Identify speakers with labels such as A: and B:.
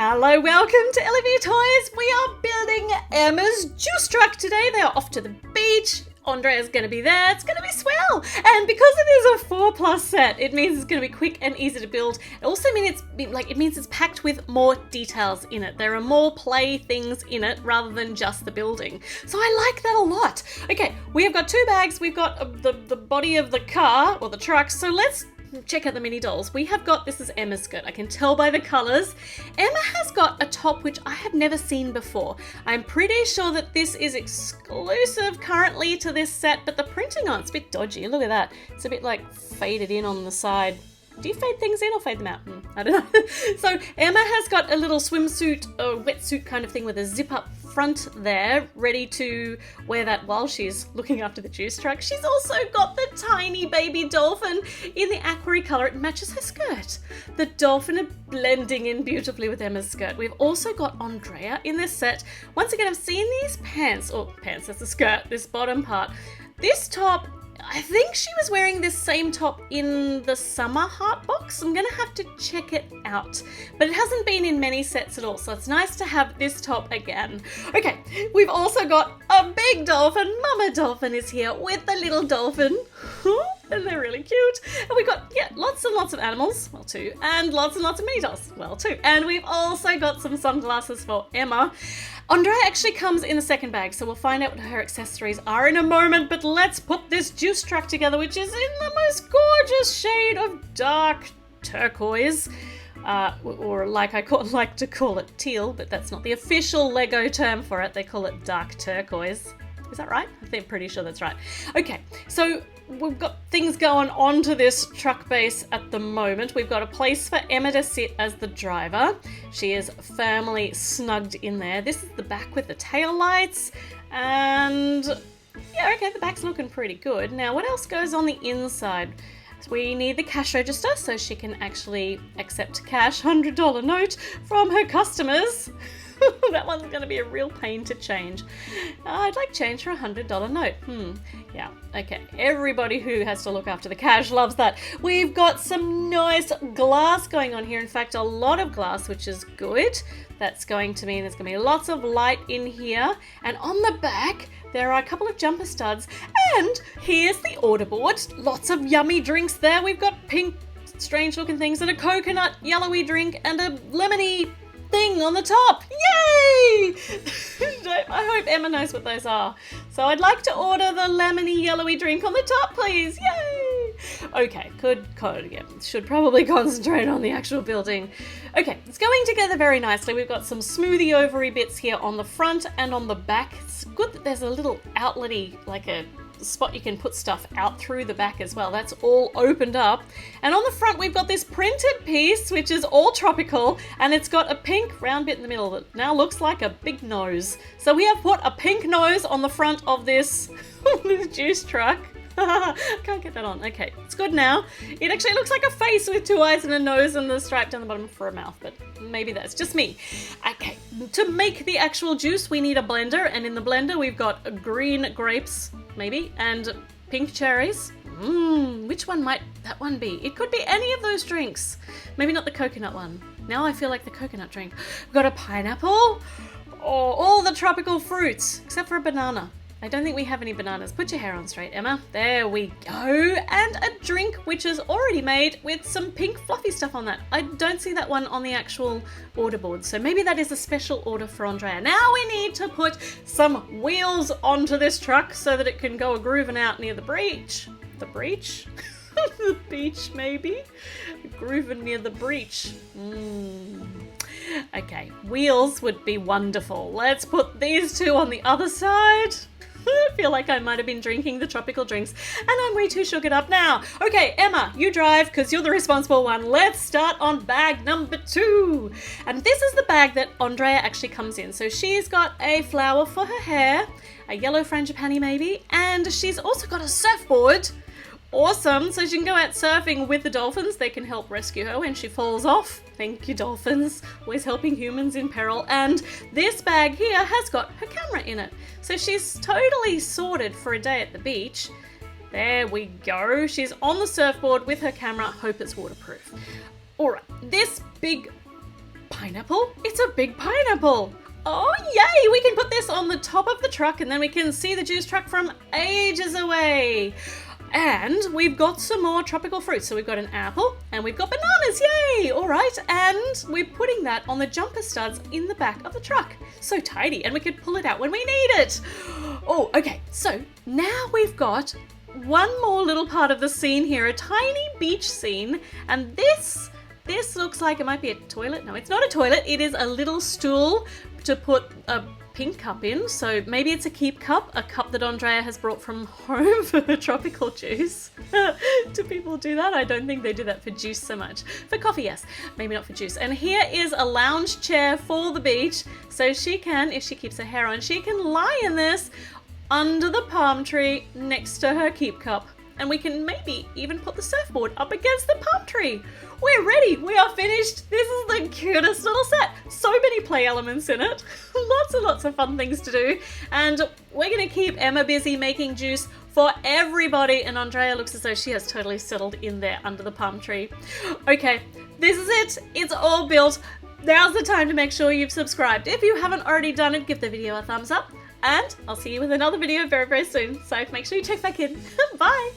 A: Hello, welcome to Olivia Toys. We are building Emma's juice truck today. They are off to the beach. Andrea's going to be there. It's going to be swell. And because it is a 4+ set, it means it's going to be quick and easy to build. It also means it's packed with more details in it. There are more play things in it rather than just the building. So I like that a lot. Okay, we have got 2 bags. We've got the body of the car or the truck. So let's check out the mini dolls. We have got, this is Emma's skirt. I can tell by the colours. Emma has got a top which I have never seen before. I'm pretty sure that this is exclusive currently to this set, but the printing on it's a bit dodgy. Look at that. It's a bit like faded in on the side. Do you fade things in or fade them out? I don't know. So Emma has got a little swimsuit or wetsuit kind of thing with a zip up front there, ready to wear that while she's looking after the juice truck. She's also got the tiny baby dolphin in the aqua colour. It matches her skirt. The dolphin are blending in beautifully with Emma's skirt. We've also got Andrea in this set. Once again, I've seen these pants, that's the skirt, this bottom part. This top, I think she was wearing this same top in the summer heart box. I'm going to have to check it out. But it hasn't been in many sets at all, so it's nice to have this top again. Okay, we've also got a big dolphin. Mama dolphin is here with the little dolphin. And they're really cute. And we've got, lots and lots of animals, well, 2. And lots of mini dolls, well, 2. And we've also got some sunglasses for Emma. Andrea actually comes in the second bag, so we'll find out what her accessories are in a moment, but let's put this juice truck together, which is in the most gorgeous shade of dark turquoise, or like I like to call it teal, but that's not the official Lego term for it. They call it dark turquoise. Is that right? I'm pretty sure that's right. Okay, so we've got things going on to this truck base at the moment. We've got a place for Emma to sit as the driver. She is firmly snugged in there. This is the back with the tail lights, and yeah, okay, the back's looking pretty good. Now, what else goes on the inside? So we need the cash register so she can actually accept cash, $100 note from her customers. That one's going to be a real pain to change. I'd like change for a $100 note. Yeah, okay. Everybody who has to look after the cash loves that. We've got some nice glass going on here. In fact, a lot of glass, which is good. That's going to mean there's going to be lots of light in here. And on the back, there are a couple of jumper studs. And here's the order board. Lots of yummy drinks there. We've got pink, strange looking things and a coconut yellowy drink and a lemony thing on the top. Yay! I hope Emma knows what those are. So I'd like to order the lemony yellowy drink on the top, please. Yay! Okay, good code again. Should probably concentrate on the actual building. Okay, it's going together very nicely. We've got some smoothie ovary bits here on the front and on the back. It's good that there's a little outlet-y, like a spot you can put stuff out through the back as well. That's all opened up. And on the front we've got this printed piece which is all tropical, and it's got a pink round bit in the middle that now looks like a big nose. So we have put a pink nose on the front of this, this juice truck. Can't get that on. Okay, it's good now. It actually looks like a face with 2 eyes and a nose and the stripe down the bottom for a mouth, but maybe that's just me. Okay, to make the actual juice we need a blender, and in the blender we've got green grapes, maybe, and pink cherries. Which one might that one be? It could be any of those drinks. Maybe not the coconut one. Now I feel like the coconut drink. We've got a pineapple, all the tropical fruits, except for a banana. I don't think we have any bananas. Put your hair on straight, Emma. There we go. And a drink which is already made with some pink fluffy stuff on that. I don't see that one on the actual order board, so maybe that is a special order for Andrea. Now we need to put some wheels onto this truck so that it can go grooving out near the breach. The breach? The beach, maybe? Grooving near the breach. Okay, wheels would be wonderful. Let's put these 2 on the other side. I feel like I might have been drinking the tropical drinks and I'm way too sugared up now. Okay, Emma, you drive because you're the responsible one. Let's start on bag number 2. And this is the bag that Andrea actually comes in. So she's got a flower for her hair, a yellow frangipani maybe, and she's also got a surfboard. Awesome, so she can go out surfing with the dolphins. They can help rescue her when she falls off. Thank you, dolphins. Always helping humans in peril. And this bag here has got her camera in it. So she's totally sorted for a day at the beach. There we go. She's on the surfboard with her camera. Hope it's waterproof. All right, this big pineapple. It's a big pineapple. Oh, yay! We can put this on the top of the truck and then we can see the juice truck from ages away. And we've got some more tropical fruits. So we've got an apple and we've got bananas, yay! All right, and we're putting that on the jumper studs in the back of the truck. So tidy, and we could pull it out when we need it. Oh, okay, so now we've got one more little part of the scene here, a tiny beach scene, and this looks like it might be a toilet. No, it's not a toilet. It is a little stool to put a pink cup in. So maybe it's a keep cup, a cup that Andrea has brought from home for her tropical juice. Do people do that? I don't think they do that for juice so much. For coffee, yes. Maybe not for juice. And here is a lounge chair for the beach. So she can, if she keeps her hair on, she can lie in this under the palm tree next to her keep cup. And we can maybe even put the surfboard up against the palm tree. We're ready. We are finished. This is the cutest little set. So many play elements in it. Lots and lots of fun things to do. And we're going to keep Emma busy making juice for everybody. And Andrea looks as though she has totally settled in there under the palm tree. Okay, this is it. It's all built. Now's the time to make sure you've subscribed. If you haven't already done it, give the video a thumbs up. And I'll see you with another video very, very soon. So make sure you check back in. Bye.